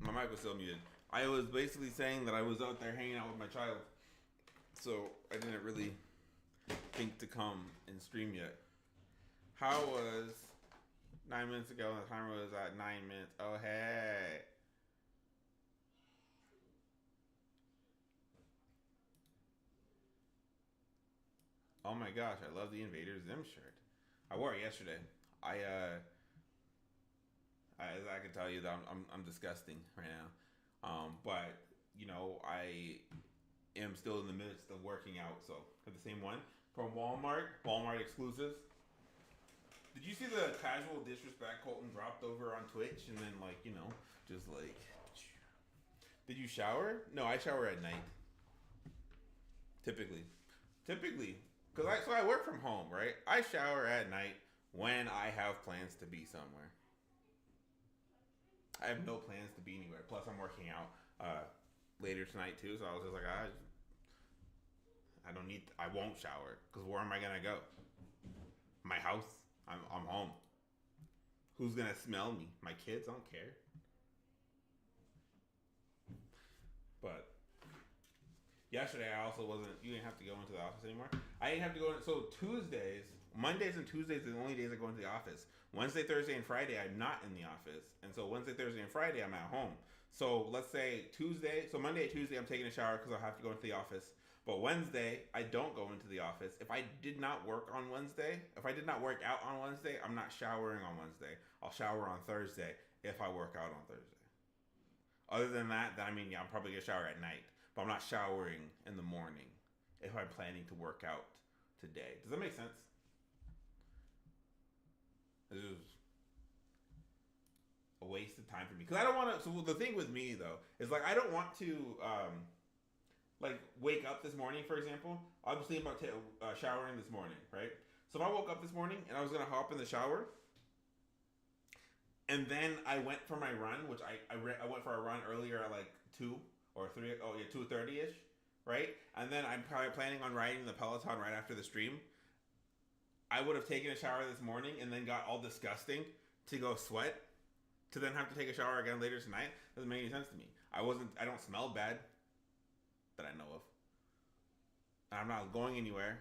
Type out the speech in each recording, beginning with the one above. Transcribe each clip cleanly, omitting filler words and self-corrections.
My mic was still muted. I was basically saying that I was out there hanging out with my child, so I didn't really think to come and stream yet. How was 9 minutes ago? And the timer was at 9 minutes. Oh hey, Oh my gosh, I love the Invader Zim shirt. I wore it yesterday. I can tell you that I'm disgusting right now. But you know, I am still in the midst of working out. So got the same one from Walmart exclusives. Did you see the casual disrespect Colton dropped over on Twitch and then like just like, did you shower? No, I shower at night. Typically, because I work from home, right? I shower at night when I have plans to be somewhere. I have no plans to be anywhere. Plus, I'm working out later tonight too, so I was just like, I don't need. I won't shower because where am I gonna go? My house. I'm home. Who's gonna smell me? My kids. I don't care. But yesterday I also wasn't. You didn't have to go into the office anymore. I didn't have to go. So Mondays and Tuesdays are the only days I go into the office. Wednesday, Thursday, and Friday I'm not in the office, and so Wednesday, Thursday, and Friday I'm at home. So let's say Tuesday. So Monday and Tuesday I'm taking a shower because I'll have to go into the office. But Wednesday I don't go into the office. If I did not work on Wednesday, if I did not work out on Wednesday, I'm not showering on Wednesday. I'll shower on Thursday if I work out on Thursday. Other than that, then I'm probably gonna shower at night. But I'm not showering in the morning if I'm planning to work out today. Does that make sense? This is a waste of time for me because I don't want to. So the thing with me though is like I don't want to like wake up this morning. For example, I was thinking about showering this morning, right? So if I woke up this morning and I was gonna hop in the shower, and then I went for my run, which I went for a run earlier at like 2 or 3. Oh yeah, 2:30 ish, right? And then I'm probably planning on riding the Peloton right after the stream. I would have taken a shower this morning and then got all disgusting to go sweat to then have to take a shower again later tonight. Doesn't make any sense to me. I don't smell bad that I know of. I'm not going anywhere.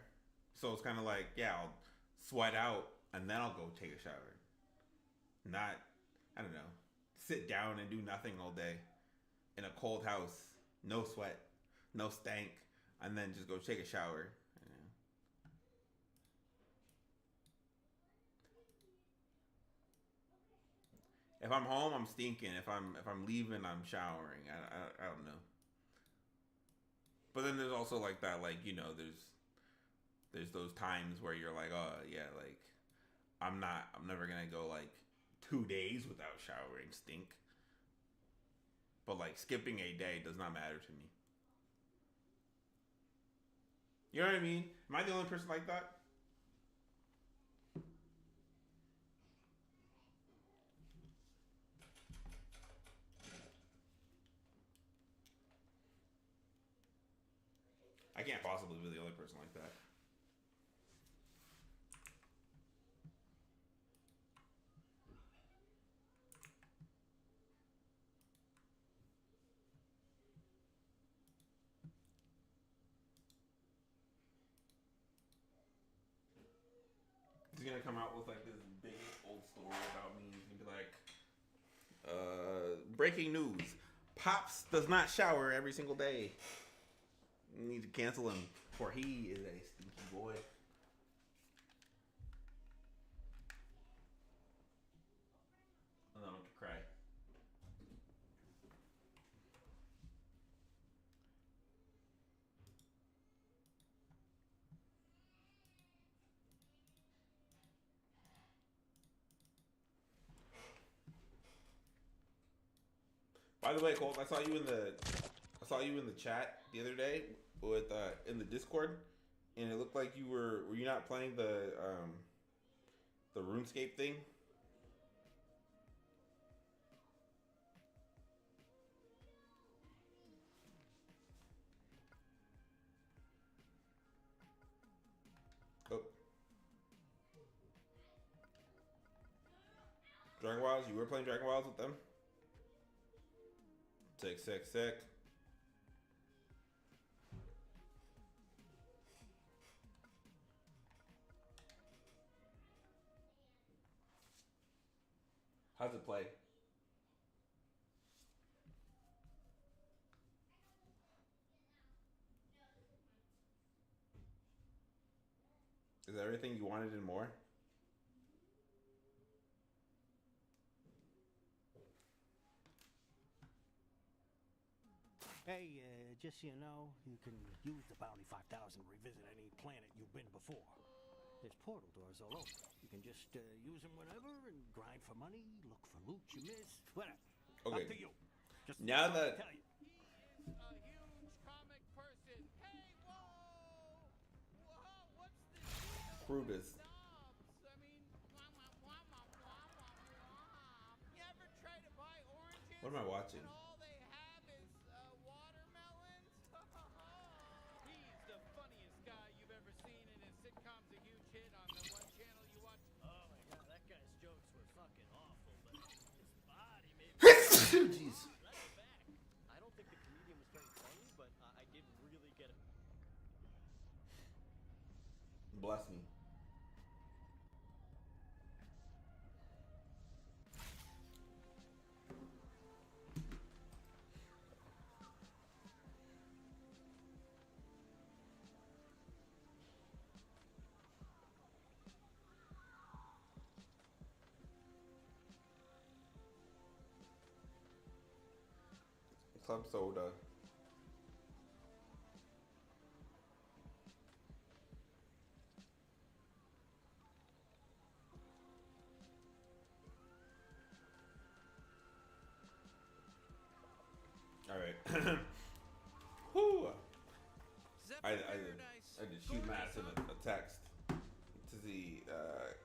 So it's kind of like, yeah, I'll sweat out and then I'll go take a shower. Not, I don't know, sit down and do nothing all day in a cold house, no sweat, no stank, and then just go take a shower. If I'm home, I'm stinking. If I'm leaving, I'm showering. I don't know. But then there's also like that, like there's those times where you're like, oh yeah, like I'm never gonna go like 2 days without showering, stink. But like skipping a day does not matter to me. You know what I mean? Am I the only person like that? I can't possibly be the only person like that. He's gonna come out with like this big old story about me. He's gonna be like, breaking news: Pops does not shower every single day. You need to cancel him, for he is a stinky boy. And then I'm to cry. By the way, Colt, I saw you in the chat the other day with in the Discord, and it looked like were you not playing the RuneScape thing? Oh, Dragon Wilds. You were playing Dragon Wilds with them. Sick. How's it play? Is that everything you wanted and more? Hey, just so you know, you can use the Bounty 5000 to revisit any planet you've been before. There's portal doors all over. You can just use them whenever and grind for money, look for loot you missed, whatever. Okay. Up to you. Just Now that tell you. He's a huge comic person. Hey, whoa! Whoa, what's this? Brutus. Knobs. I mean, wah, wah, wah, wah, wah, wah, wah. You ever try to buy oranges? What am I watching? And all they have is watermelons? He's the funniest guy you've ever seen, and his sitcom's a huge hit on the one channel you watch. Oh my god, that guy's jokes were fucking awful, but his body made me Jeez. let it back. I don't think the comedian was very funny, but I did really get it. Bless me. Club soda. All right. Whew. I just shoot Matt in a text to see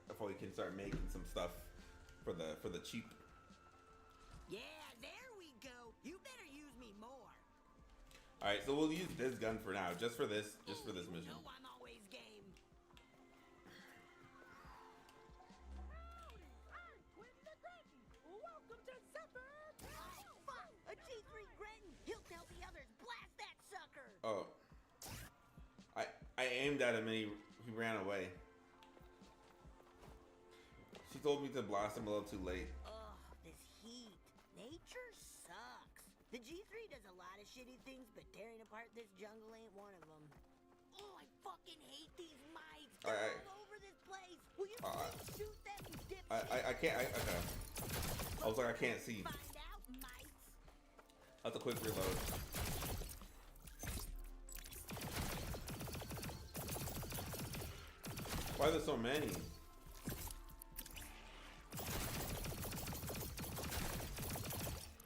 if we can start making some stuff for the cheap. Yeah, there we go. You better use me more. All right, so we'll use this gun for now, just for this mission. No, I'm always game. Welcome to supper. Oh, fuck! A G3 Gretton. He'll tell the others. Blast that sucker. Oh, I aimed at him and he ran away. She told me to blast him a little too late. Ugh, this heat. Nature sucks. The G3 does a lot of shitty things, but tearing apart this jungle ain't one of them. Oh, I fucking hate these mites. They're all over this place. Will you please shoot them, you dipshit? I can't. Okay. I was like, I can't see. Find out, mites. That's a quick reload. Why are there so many?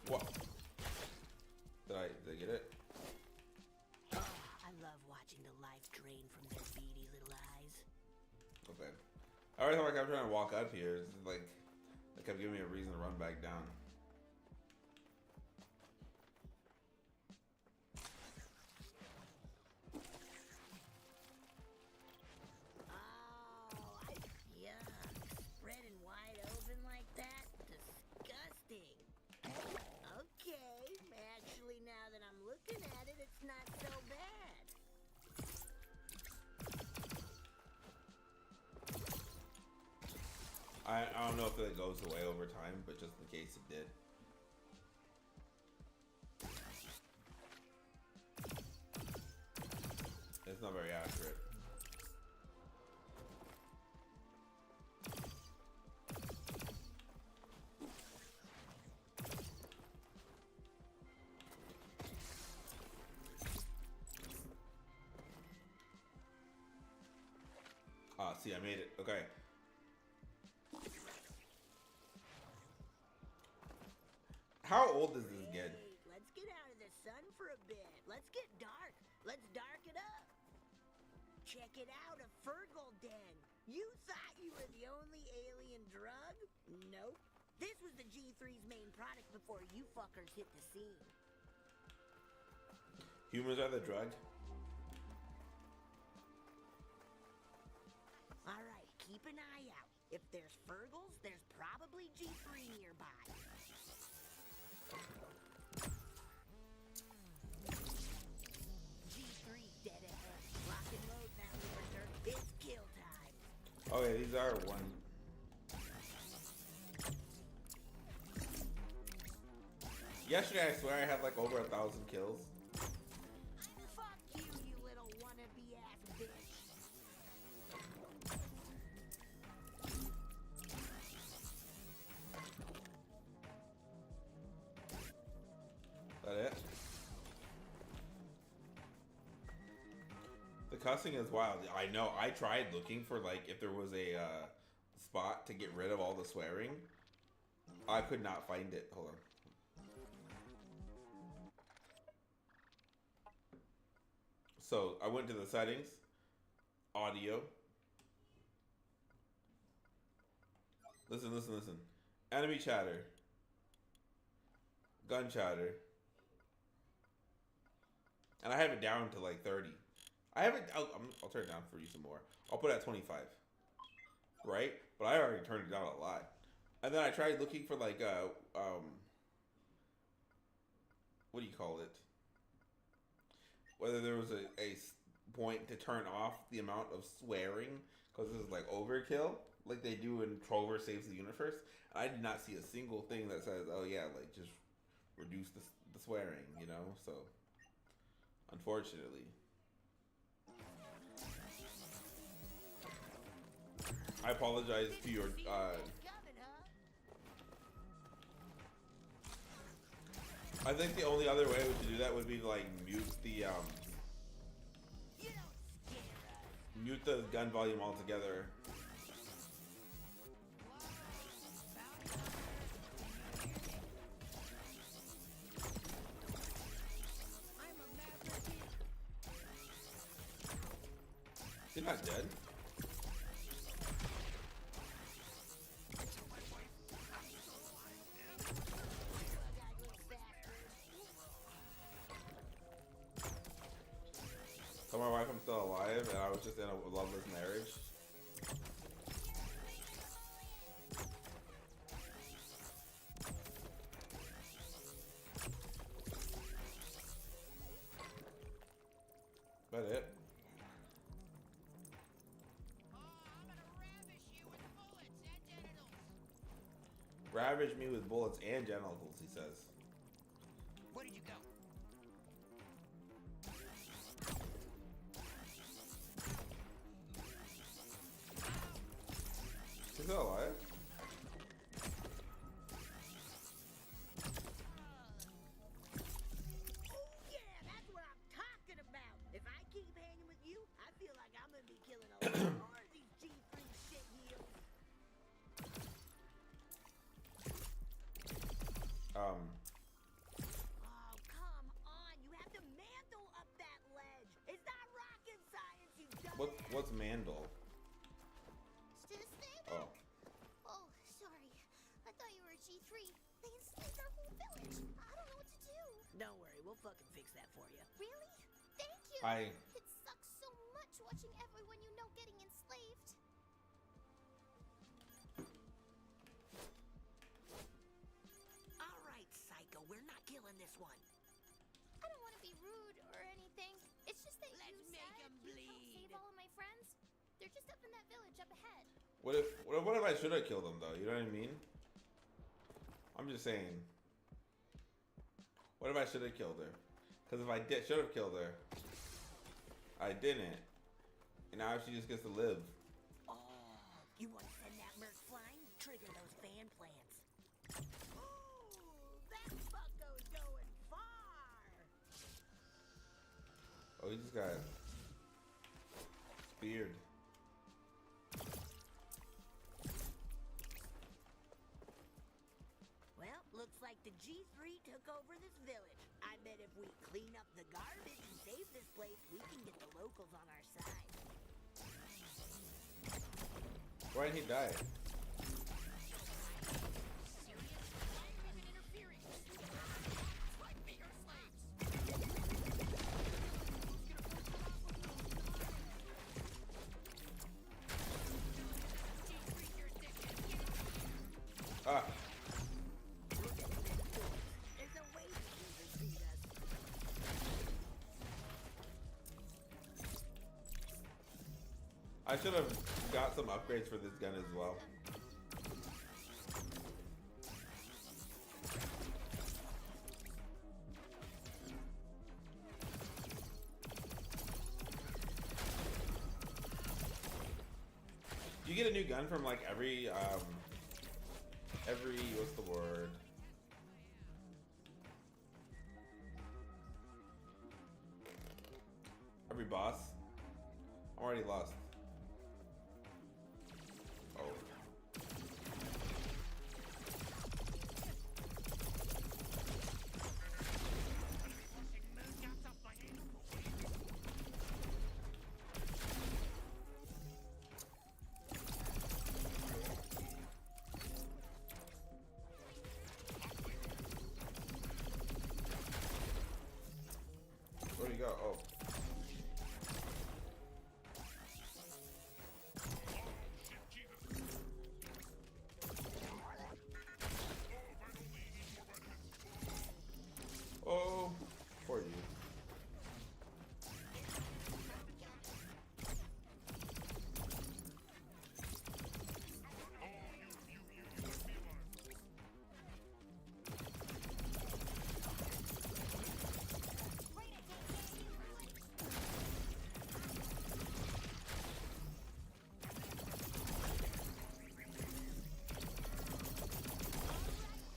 What? Did I get it? Oh, I love watching the life drain from their beady little eyes. Okay. I already thought I kept trying to walk up here. It's like they kept giving me a reason to run back down. Oh, yuck. Spreading wide open like that? Disgusting. Okay, actually, now that I'm looking at it, it's not so bad. I don't know if it goes away over time, but just in case it did. It's not very accurate. Ah, see, I made it. Okay. How old is this kid? Hey, let's get out of the sun for a bit. Let's get dark. Let's dark it up. Check it out, a Fergal den. You thought you were the only alien drug? Nope. This was the G3's main product before you fuckers hit the scene. Humans are the drug? Alright, keep an eye out. If there's Fergals, there's probably G3 nearby. G3 dead ahead. Lock and load, Bounty Hunter. It's kill time. Okay, these are one. Yesterday, I swear I had like over 1,000 kills. Fuck you, you little wannabe ass bitch. cussing is wild. I know. I tried looking for like if there was a spot to get rid of all the swearing. I could not find it. Hold on. So I went to the settings, audio. Listen, listen, listen. Enemy chatter. Gun chatter. And I have it down to like 30. I have it. I'll turn it down for you some more. I'll put it at 25. Right? But I already turned it down a lot. And then I tried looking for like what do you call it? Whether there was a point to turn off the amount of swearing because this is like overkill, like they do in Trover Saves the Universe. I did not see a single thing that says, "Oh yeah, like just reduce the swearing," you know. So, unfortunately, I apologize to your. I think the only other way to do that would be to like mute the gun volume altogether. He's not dead. Tell my wife I'm still alive and I was just in a loveless marriage. That it? Ravage me with bullets and genitals, he says. Where did you go? He's still alive? Yeah, that's what I'm talking about. If I keep hanging with you, I feel like I'm gonna be killing a lot more of these G3 shit heels. Oh, come on. You have to mantle up that ledge. It's not rocket science, you dumbass. What's Mandel? Still stay Oh. Oh, sorry. I thought you were a G3. They enslaved our whole village. I don't know what to do. Don't worry, we'll fucking fix that for you. Really? Thank you. It sucks so much watching everyone you know getting enslaved. All right, Psycho, we're not killing this one. I don't want to be rude or anything. It's just that Let's you make said 'em you'd help bleed. save all of my friends. They're just up in that village up ahead. What if I should have killed him though? You know what I mean? I'm just saying. What if I should have killed her? Because if I should have killed her, I didn't. And now she just gets to live. Oh, you want to send that merc flying? Trigger those fan plants. Ooh, that bucko's going far. Oh, he just got speared. Well, looks like the G3 took over this village. I bet if we clean up the garbage and save this place, we can get the locals on our side. Why did he die? Ah. There's a way to defeat us. I should have got some upgrades for this gun as well. You get a new gun from like every what's the word? Every boss. lost? Oh. Where'd he go? Oh. Oh, poor you.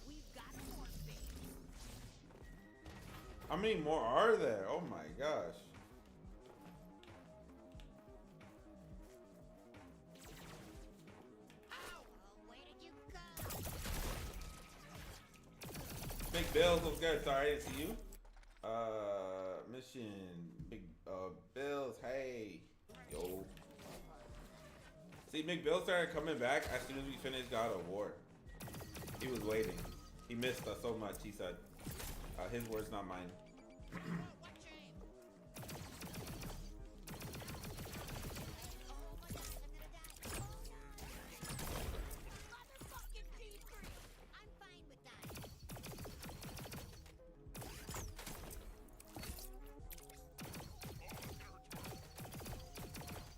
We've got more things. How many more are there? Oh my gosh. Oh, where did you go? Big Bills, what's good? Sorry, I didn't see you. Mission. Big Bills, hey. Yo. See, Big Bill started coming back as soon as we finished God of War. He was waiting. He missed us so much, he said. His words, not mine. Motherfucking G3! I'm fine with that.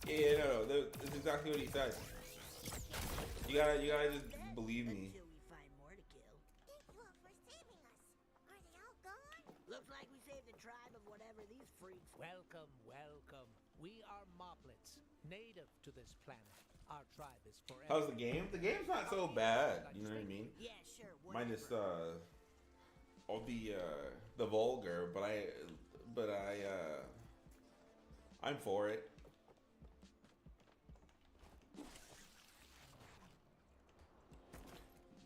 Yeah, no, that's exactly what he said. You gotta just believe me. Until we find more to kill. Thank you all for saving us. Are they all gone? Looks like we saved the tribe of whatever these freaks. Welcome, welcome. We are Moblets, native to this planet. Our tribe is forever. How's the game? The game's not so bad. You know what I mean? Yeah, sure. Whatever. Minus all the vulgar, but I'm for it.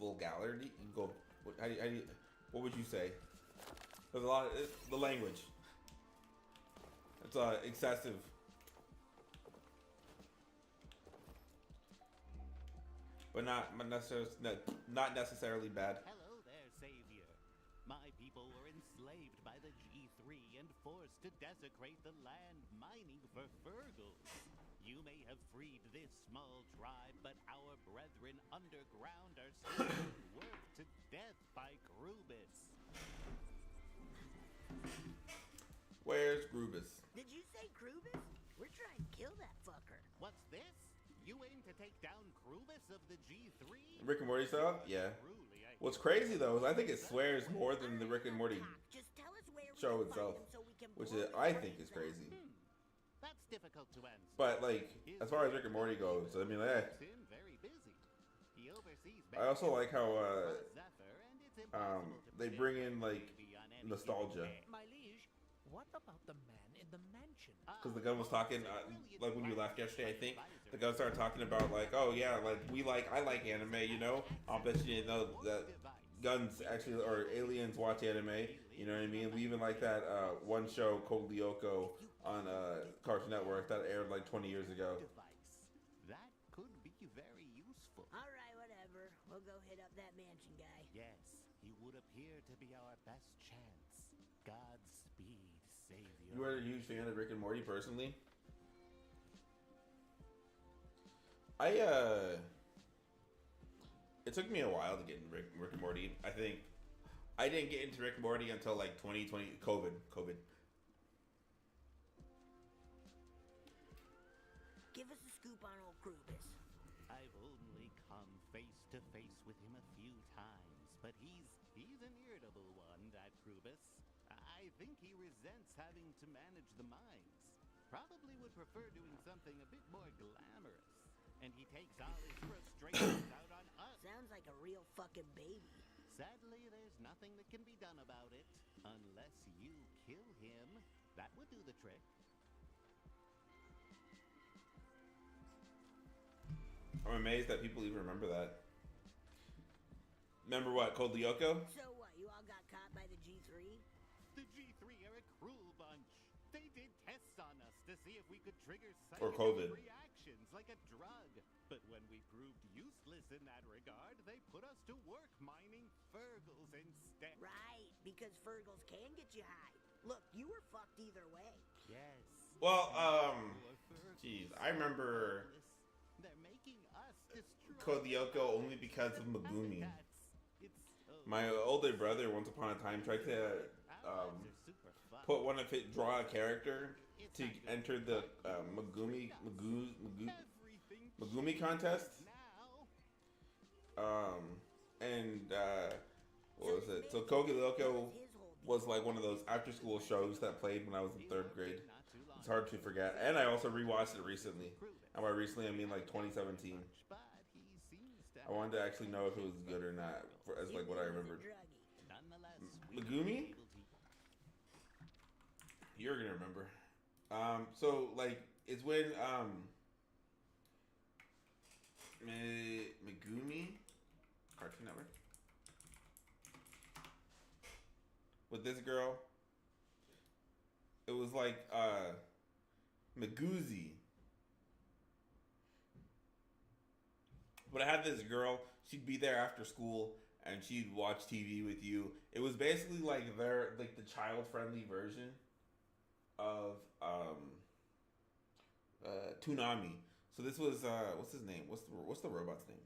Vulgarity? You go. How do you, what would you say? There's a lot of the language. It's excessive. But not necessarily bad. Hello there, Savior. My people were enslaved by the G3 and forced to desecrate the land mining for Fergals. You may have freed this small tribe, but our brethren underground are still being worked to death by Grubis. Where's Grubis? Did you say Krubis? We're trying to kill that fucker. What's this? You aim to take down Grubis of the G3? Rick and Morty style? Yeah. Truly, I What's crazy though is I think it swears more than the Rick and Morty Just tell us where we show can itself, find him so we can which blow is, his I think is brains out. crazy. That's difficult to answer. But like, as far as Rick and Morty goes, I mean, Keeps him very busy. He oversees I also like how Zephyr, and it's impossible to they predict bring in what like may be on any nostalgia. given day. My liege, what about the man in the mansion? Because the gun was talking, like when you left yesterday, I think the gun started talking about like, oh yeah, like I like anime, you know. I'll bet you didn't know that guns actually or aliens watch anime. You know what I mean? We even like that one show Code Lyoko on Cartoon Network that aired like 20 years ago. Device. That could be very useful. All right, whatever. We'll go hit up that mansion guy. Yes, he would appear to be our best chance. Godspeed, Savior. You are a huge fan of Rick and Morty, personally. It took me a while to get into Rick and Morty. I think I didn't get into Rick and Morty until like 2020, COVID. Give us a scoop on old Krubis. I've only come face to face with him a few times, but he's an irritable one, that Krubis. I think he resents having to manage the mines. Probably would prefer doing something a bit more glamorous. And he takes all his frustrations out on us. Sounds like a real fucking baby. Sadly, there's nothing that can be done about it. Unless you kill him. That would do the trick. I'm amazed that people even remember that. Remember what, Code Lyoko? So what, you all got caught by the G3? The G3 are a cruel bunch. They did tests on us to see if we could trigger Or COVID. psychedelic reactions like a drug. But when we proved useless in that regard, they put us to work mining Fergles instead. Right, because Fergles can get you high. Look, you were fucked either way. Yes. Well, Poor Fergles. geez, I remember They're making us destroy Code Lyoko only because of Megumi. It's so My older brother, once upon a time, tried to put one of his, draw a character to enter the Megumi contest. What was it? So Code Lyoko was like one of those after school shows that played when I was in 3rd grade. It's hard to forget. And I also rewatched it recently. And by recently I mean like 2017. I wanted to actually know if it was good or not, as like what I remembered. Megumi? You're gonna remember. So like it's when Megumi Cartoon Network with this girl. It was like Megoozy. But I had this girl, she'd be there after school and she'd watch TV with you. It was basically like the child-friendly version of Toonami. So this was what's his name? What's the robot's name?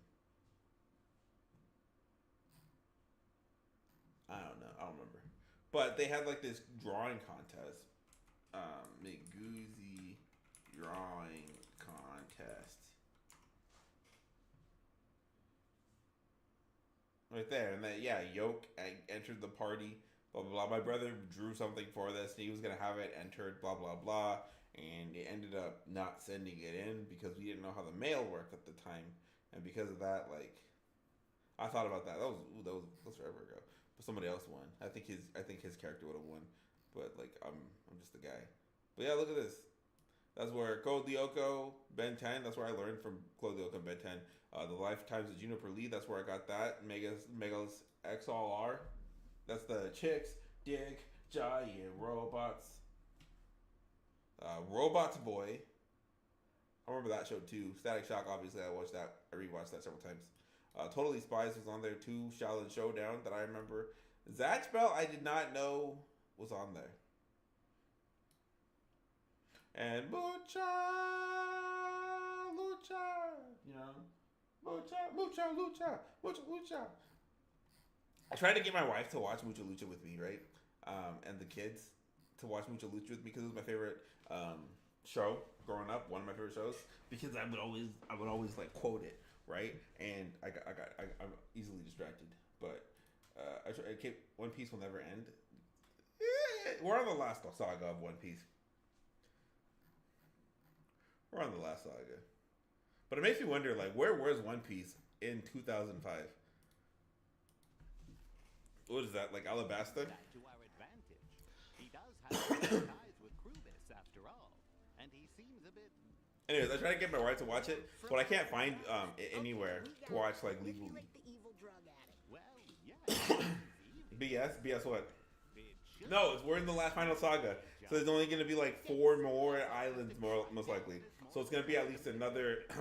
I don't know. I don't remember. But they had like this drawing contest. Megoozy drawing contest. Right there, and that Yoke entered the party. Blah blah blah. My brother drew something for this. And he was gonna have it entered. Blah blah blah. And it ended up not sending it in because we didn't know how the mail worked at the time, and because of that, like, I thought about that. That was forever ago. But somebody else won. I think his character would have won, but like I'm just a guy. But yeah, look at this. That's where Code Lyoko, Ben 10. That's where I learned from Code Lyoko and Ben 10. The Lifetimes of Juniper Lee. That's where I got that. Megas XLR. That's the chicks. Dig giant robots. Robots Boy. I remember that show too. Static Shock, obviously, I watched that. I rewatched that several times. Totally Spies was on there too. Shaolin Showdown that I remember. Zatch Bell, I did not know was on there. And Mucha Lucha, you know, Mucha Lucha. I tried to get my wife to watch Mucha Lucha with me, right? And the kids to watch Mucha Lucha with me because it was my favorite show growing up. One of my favorite shows because I would always like quote it, right? And I'm easily distracted, but I keep One Piece will never end. We're on the last saga of One Piece. We're on the last saga. But it makes me wonder, like, where was One Piece in 2005? What is that, like Alabasta? That to our advantage. He does have ties with Krubis after all, and he seems a bit. Anyways, I try to get my wife to watch it, but I can't find it anywhere to watch like legally. Like the evil drug addict. Well, yeah. BS what? No, we're in the last final saga, so there's only gonna be like 4 more islands, most likely. So it's gonna be at least another. I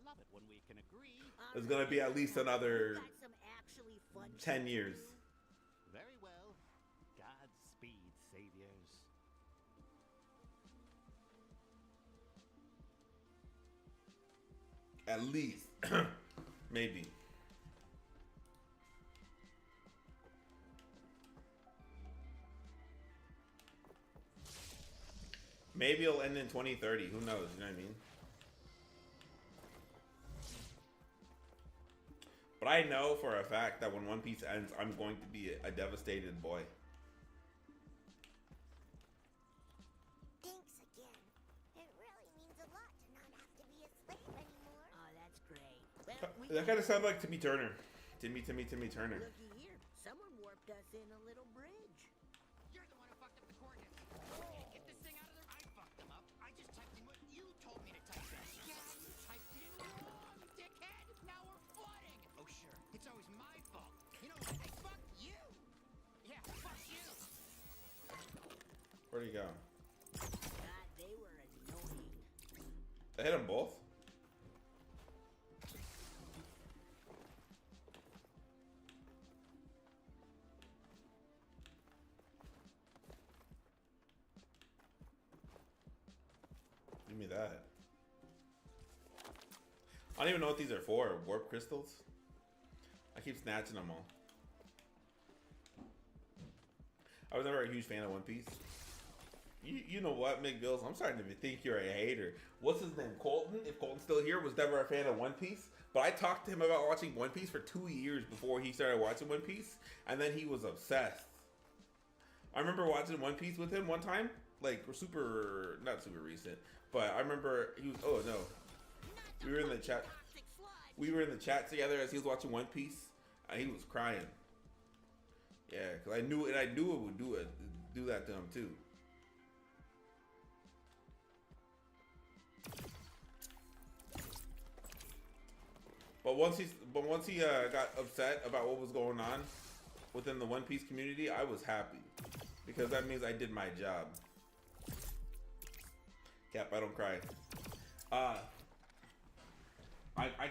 love it when we can agree. There's gonna be at least another Got some actually fun 10 years. Very well. Godspeed, saviors. At least, maybe. Maybe it'll end in 2030. Who knows? You know what I mean? But I know for a fact that when One Piece ends, I'm going to be a devastated boy. Thanks again. It really means a lot to not have to be a slave anymore. Oh, that's great. Well, That kind of sounds like Timmy Turner. Timmy Turner. looky here. Someone warped us in a little bridge. You're the one who fucked up the coordinates. Get this thing out of there. I fucked them up. I just typed in what you told me to type in. Yeah, you typed in wrong. Where'd he go? God, they were annoying. I hit them both. Give me that. I don't even know what these are for. Warp crystals? I keep snatching them all. I was never a huge fan of One Piece. You know what, McBills? I'm starting to think you're a hater. What's his name? Colton? If Colton's still here, was never a fan of One Piece. But I talked to him about watching One Piece for 2 years before he started watching One Piece. And then he was obsessed. I remember watching One Piece with him one time. Like, not super recent. But I remember he was, oh no. We were in the chat. We were in the chat together as he was watching One Piece. And he was crying. Yeah, because I knew it would do that to him too. But once he got upset about what was going on within the One Piece community, I was happy because that means I did my job. Cap, I don't cry. I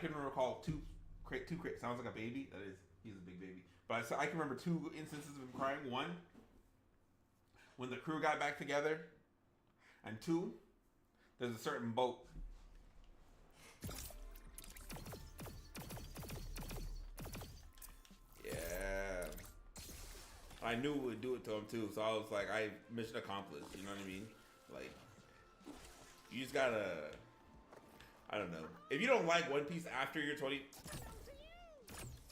can recall two sounds like a baby. That is, he's a big baby. But I can remember 2 instances of him crying. 1, when the crew got back together, and 2, there's a certain boat. Yeah, I knew it would do it to him too. So I was like, mission accomplished. You know what I mean? Like, you just gotta. I don't know. If you don't like One Piece after you're 20.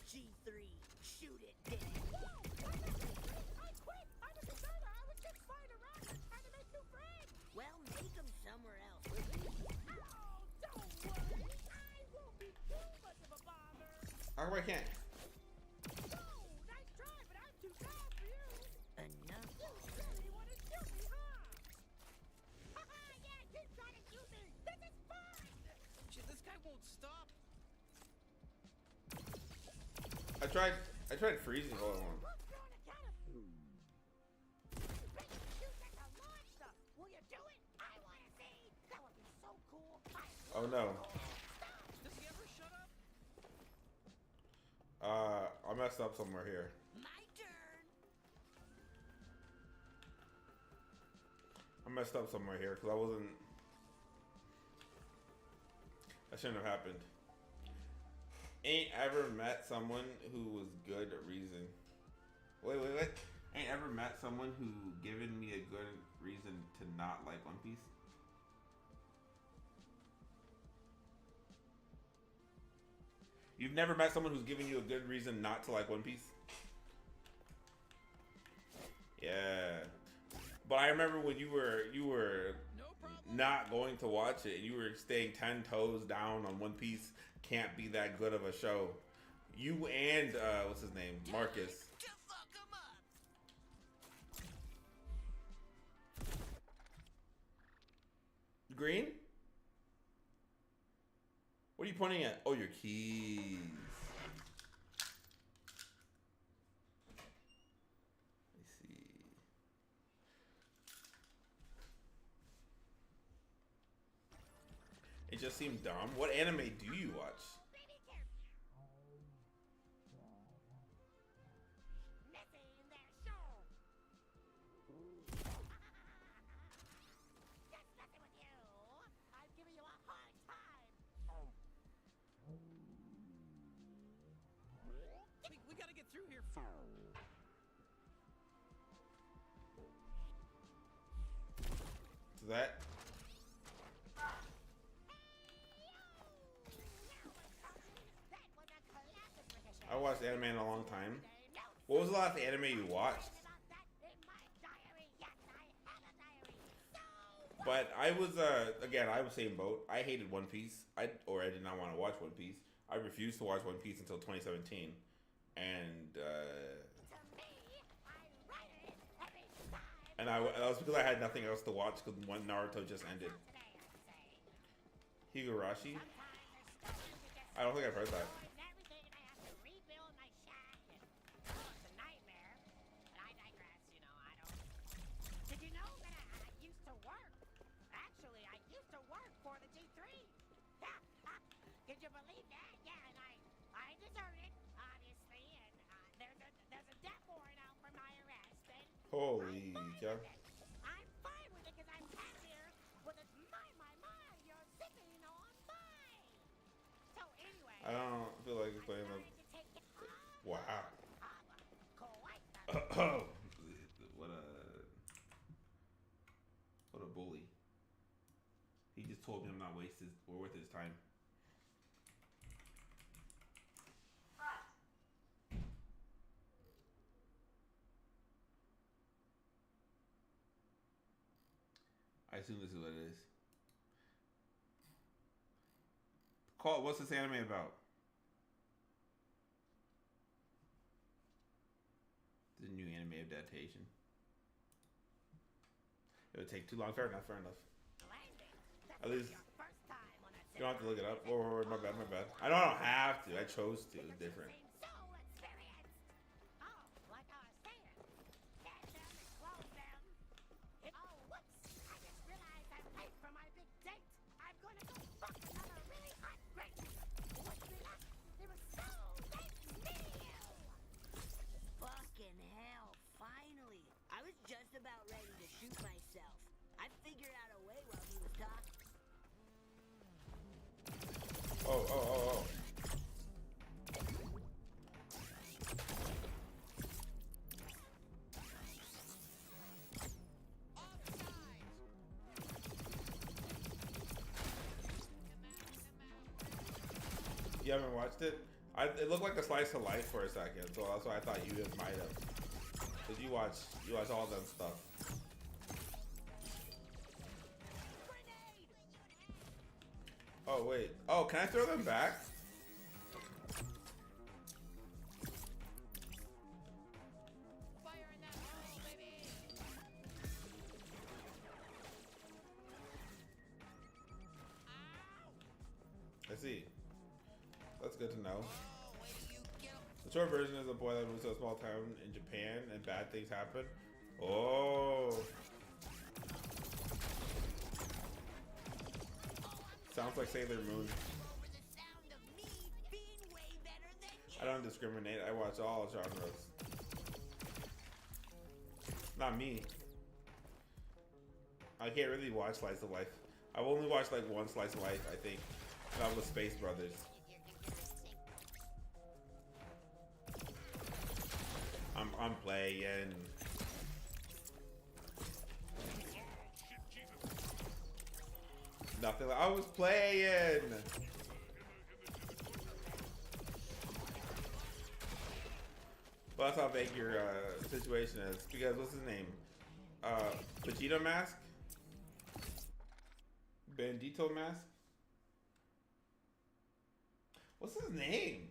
G3, shoot it dead. I quit! I'm a deserter! I was just flying around trying to make new friends! Well, make them somewhere else. With me. Oh, don't worry! I won't be too much of a bother! How come I can't? Oh, nice try, but I'm too fast for you! Enough. You really want to shoot me, huh? Haha, yeah, keep trying to shoot me! This is fun! Shit, this guy won't stop. I tried freezing all at once. Who's throwing a cannon? Ready to shoot at the launch stuff! Will you do it? I want to see! That would be so cool! Oh no. Does he ever shut up? I messed up somewhere here. My turn. I messed up somewhere here because I wasn't. That shouldn't have happened. Ain't ever met someone who was good at reason. Wait. Ain't ever met someone who given me a good reason to not like One Piece. You've never met someone who's giving you a good reason not to like One Piece? Yeah. But I remember when you were No problem. not going to watch it, and you were staying 10 toes down on One Piece can't be that good of a show. You and what's his name? Marcus. To fuck 'em up. Green? What are you pointing at? Oh, your keys. I see. It just seemed dumb. What anime do you watch? Baby careful! Messy in their show! Just messing with you! I'm giving you a hard time! We gotta get through here. Is that? I watched anime in a long time. What was the last anime you watched? But I was again, I was same boat. I hated One Piece. I did not want to watch One Piece. I refused to watch One Piece until 2017, and that was because I had nothing else to watch because when Naruto just ended. Higurashi? I don't think I've heard that. Did you know that a Holy cow. I'm fine with it because I'm happier when it's my, you're sipping on mine. So anyway, I don't feel like playing wanted the. to take it. Wow. Quite What a bully. He just told me I'm not worth his time. I assume this is what it is. Call. What's this anime about? The new anime adaptation. It would take too long. Fair enough. Fair enough. At least you don't have to look it up. Or my bad. My bad. I don't have to. I chose to. It's different. Fucking hell, finally. I was just about ready to shoot myself. I figured out a way while he was talking. Oh. You haven't watched it? It looked like a slice of life for a second, so that's why I thought you might have. Cause you watch all that stuff. Oh wait. Oh, can I throw them back? Fire in that hole, baby! Ow! I see. That's good to know. Oh, wait till you get him. The short version is a boy that moves to a small town in Japan and bad things happen. Oh. Sounds like Sailor Moon. Over the sound of me being way better than you. I don't discriminate. I watch all genres. Not me. I can't really watch Slice of Life. I've only watched like one Slice of Life, I think. That was Space Brothers. I'm playing. Nothing. I was playing. Well, that's how vague your situation is. Because what's his name? Vegeta Mask? Bandito Mask? What's his name?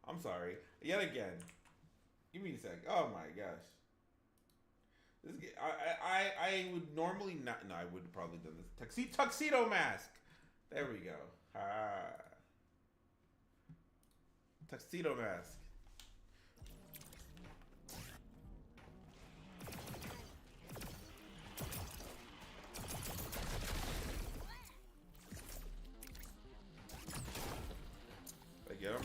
I'm sorry. Yet again. Give me a sec. Oh my gosh. This I would normally not. No, I would have probably done this. Tuxedo Mask. There we go. Tuxedo Mask. Did I get him?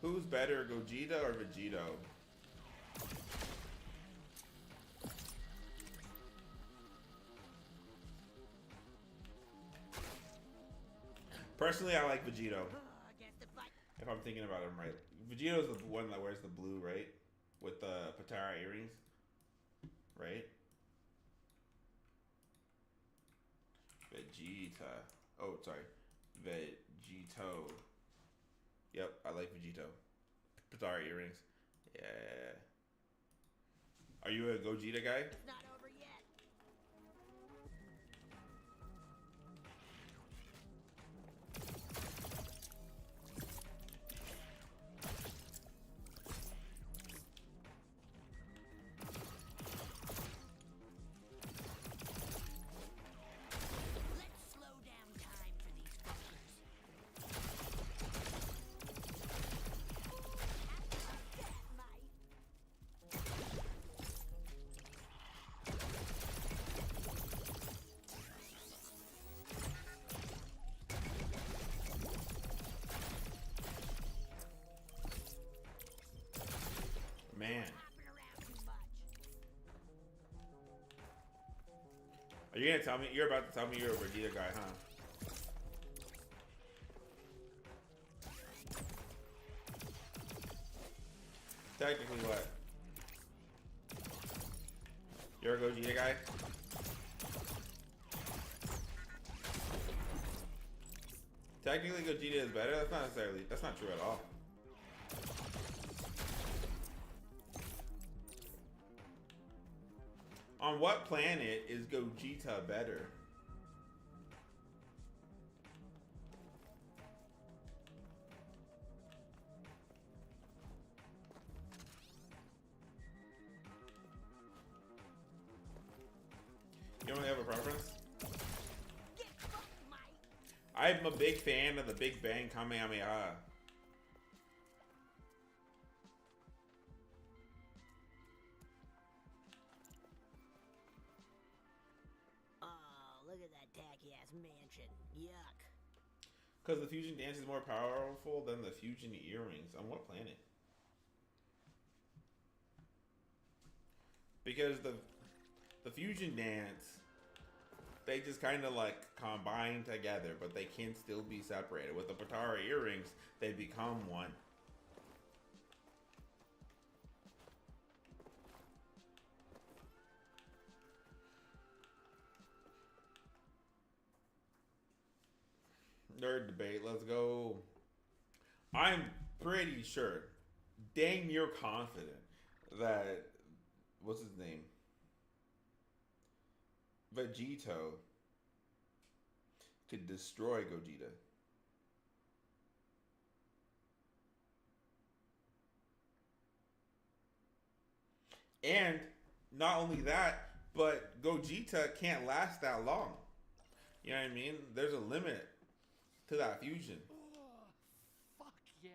Who's better, Gogeta or Vegito? Personally, I like Vegito. If I'm thinking about him right. Vegito's the one that wears the blue, right? With the Patara earrings. Right? Vegeta. Oh, sorry. Vegito. Yep, I like Vegito. Patara earrings. Yeah. Are you a Gogeta guy? It's not over yet. Let's slow down time for these fuckers. You're gonna tell me you're about to tell me you're a Vegeta guy, huh? Technically, what? You're a Gogeta guy? Technically, Gogeta is better. That's not true at all. On what planet is Gogeta better? You don't have a preference? Get fucked, Mike. I'm a big fan of the Big Bang Kamehameha. Oh, look at that tacky ass mansion. Yuck. Because the fusion dance is more powerful than the fusion earrings. On what planet? Because the fusion dance, they just kind of like combine together, but they can still be separated. With the Potara earrings, they become one. Nerd debate, let's go. I'm pretty sure, dang near confident, that, what's his name? Vegito could destroy Gogeta. And not only that, but Gogeta can't last that long. You know what I mean? There's a limit to that fusion. Oh, fuck yeah.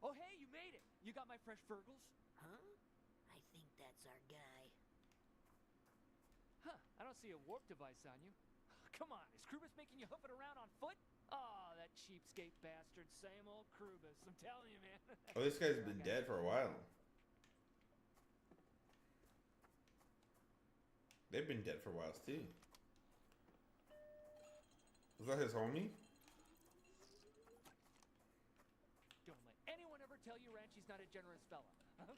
Oh, hey, you made it. You got my fresh Fergles? Huh? I think that's our guy. Huh, I don't see a warp device on you. Come on, is Krubus making you hoof it around on foot? Oh, that cheapskate bastard. Same old Krubus. I'm telling you, man. Oh, this guy's been dead for a while. They've been dead for a while, too. Was that his homie? Don't let anyone ever tell you Ranchi's not a generous fella,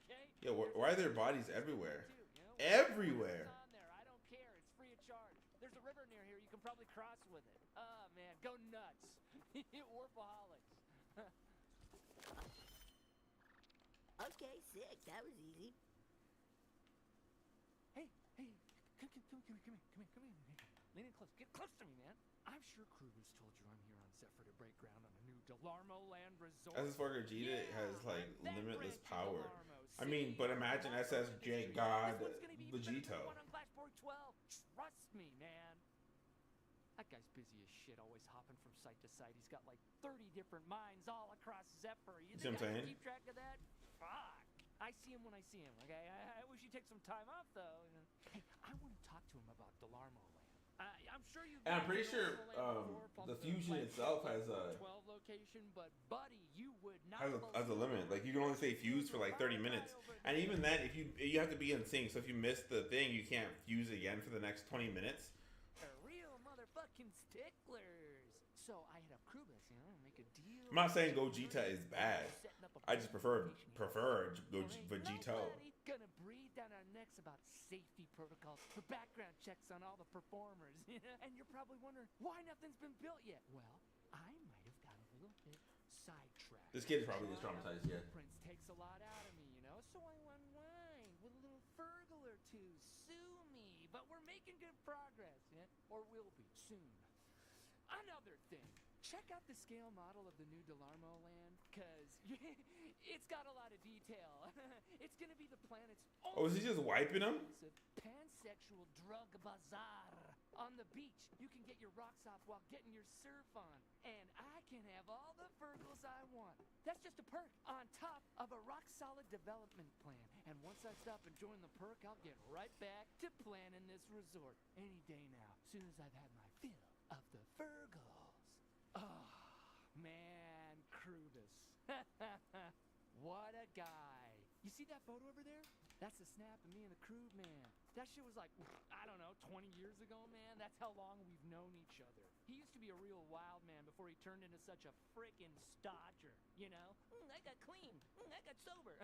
okay? Yeah, why are there bodies everywhere? Too, you know? Everywhere. It's on there. I don't care. It's free of charge. There's a river near here. You can probably cross with it. Oh, man. Go nuts. Warpaholics. Okay, sick. That was easy. Hey, come here. Lean in close. Get close to me, man. I'm sure Krubus told you I'm here on Zephyr to break ground on a new Delarmo Land resort. As for Gogeta Yeah, has like that limitless branch of power. Delarmo. I mean, See, but imagine Delarmo SSJ is- God This one's gonna be even better than Vegito. the one on Flashpoint 12. Trust me, man. That guy's busy as shit, always hopping from site to site. He's got like 30 different mines all across Zephyr. You See what I'm think I can saying? keep track of that? Fuck. I see him when I see him, okay? I wish he'd take some time off, though. You know? Hey, I want to talk to him about Delarmo Land. I'm sure you've And I'm been to pretty sure Delarmo Land before, the from fusion Flagship itself has a 12 location, but buddy, you would not has a limit. Like you can only stay fused for like 30 minutes, and even then, if you have to be in sync. So if you miss the thing, you can't fuse again for the next 20 minutes. They're real motherfucking sticklers. So I hit up Krubus, you know, make a deal. I'm not saying Gogeta is bad. Setting up a I just prefer There ain't Vegito. nobody gonna breathe down our necks about safety protocols, the background checks on all the performers, you know? And you're probably wondering why nothing's been built yet. Well, I might have got a little bit sidetracked. This kid is probably as traumatized yet. Prince takes a lot out of me, you know? So I unwind with a little Fergal or two. Sue me. But we're making good progress, yeah? Or will be soon. Another thing. Check out the scale model of the new Delarmo Land, cause it's got a lot of detail. It's gonna be the planet's Oh, is he just wiping them? pansexual drug bazaar. On the beach, you can get your rocks off while getting your surf on. And I can have all the Fergles I want. That's just a perk on top of a rock-solid development plan. And once I stop enjoying the perk, I'll get right back to planning this resort. Any day now, soon as I've had my fill of the Fergles. Oh, man, Krubus. What a guy. You see that photo over there? That's the snap of me and the crew, man. That shit was like, I don't know, 20 years ago, man. That's how long we've known each other. He used to be a real wild man before he turned into such a frickin' stodger, you know? I got clean. I got sober.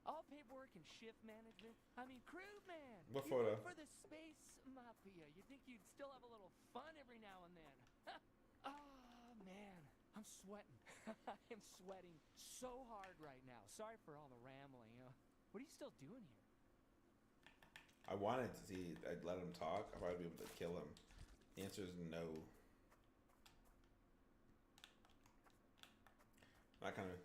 All paperwork and shift management. I mean, crew, man. What You photo? work for the space mafia. You'd think you'd still have a little fun every now and then. Oh, man. I'm sweating. I'm sweating so hard right now. Sorry for all the rambling. What are you still doing here? I wanted to see. I'd let him talk. I'd probably be able to kill him. The answer is no. That kind of.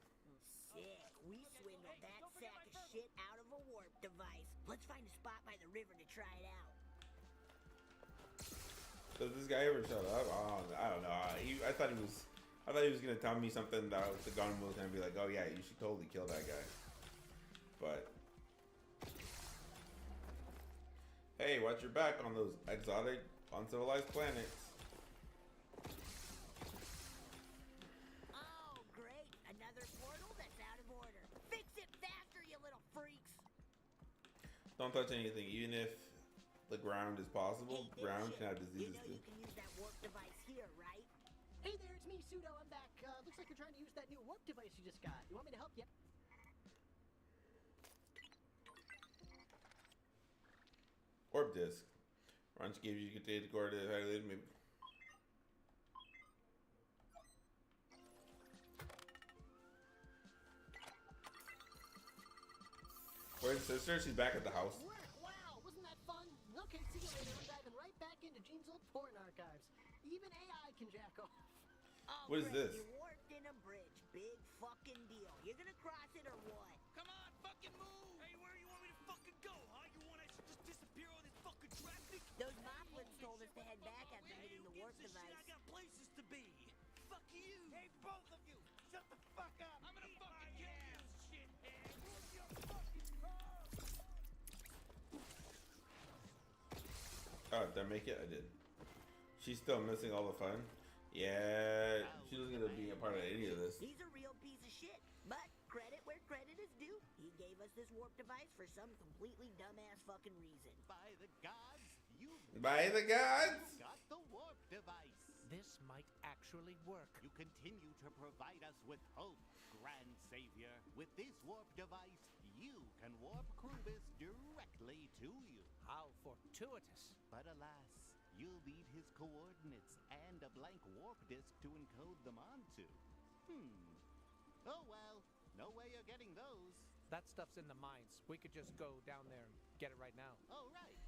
Sick. We swindled that sack of shit out of a warp device. Let's find a spot by the river to try it out. Does this guy ever shut up? I don't know. I thought he was gonna tell me something that the gun was gonna be like, oh yeah, you should totally kill that guy. But hey, watch your back on those exotic, uncivilized planets. Oh, great. Another portal that's out of order. Fix it faster, you little freaks. Don't touch anything, even if the ground is possible. Hey, Ground dipshit. can have You diseases know too. you can use that warp device here, right? Hey there, it's me, Pseudo. I'm back. Looks like you're trying to use that new warp device you just got. You want me to help you? Orb disc. Ranch gave you data core to highlight maybe. Where's sister? She's back at the house. Work! Wow, wasn't that fun? Okay, see you later. I'm diving right back into Gene's old porn archives. Even AI can jack off. Oh, What is great. this? You warped in a bridge. Big fucking deal. You're gonna cross it or what? Come on, fucking move! Hey, where you want me to fucking go, huh? You want us to just disappear all this fucking traffic? Those moplets told us to head back after hitting the warp Shit, device. I got places to be. Fuck you! Hey, both of you! Shut the fuck up! I'm gonna fucking kill you, shithead! Move your fucking car! Oh, did I make it? I did. She's still missing all the fun. Yeah, she doesn't get to be a part of any of this. He's a real piece of shit. But credit where credit is due. He gave us this warp device for some completely dumbass fucking reason. By the gods, you By the gods! got the warp device. This might actually work. You continue to provide us with hope, Grand Savior. With this warp device, you can warp Krubis directly to you. How fortuitous. But alas, you'll need his coordinates and a blank warp disk to encode them onto. Oh well, no way you're getting those. That stuff's in the mines. We could just go down there and get it right now. Oh right.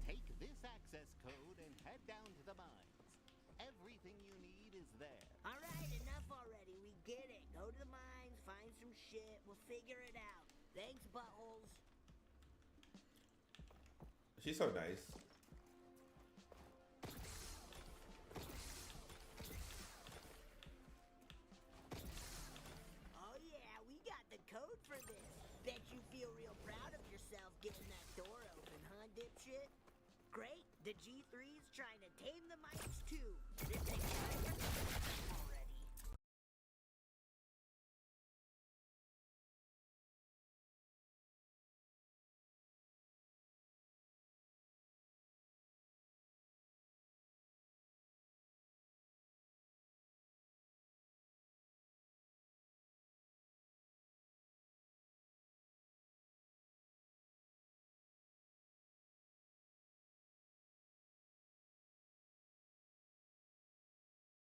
Take this access code and head down to the mines. Everything you need is there. All right, enough already. We get it. Go to the mines, find some shit. We'll figure it out. Thanks, buttholes. She's so nice. Oh yeah, we got the code for this. Bet you feel real proud of yourself getting that door open, huh, dipshit? Great, the G3's trying to tame the mics too. This ain't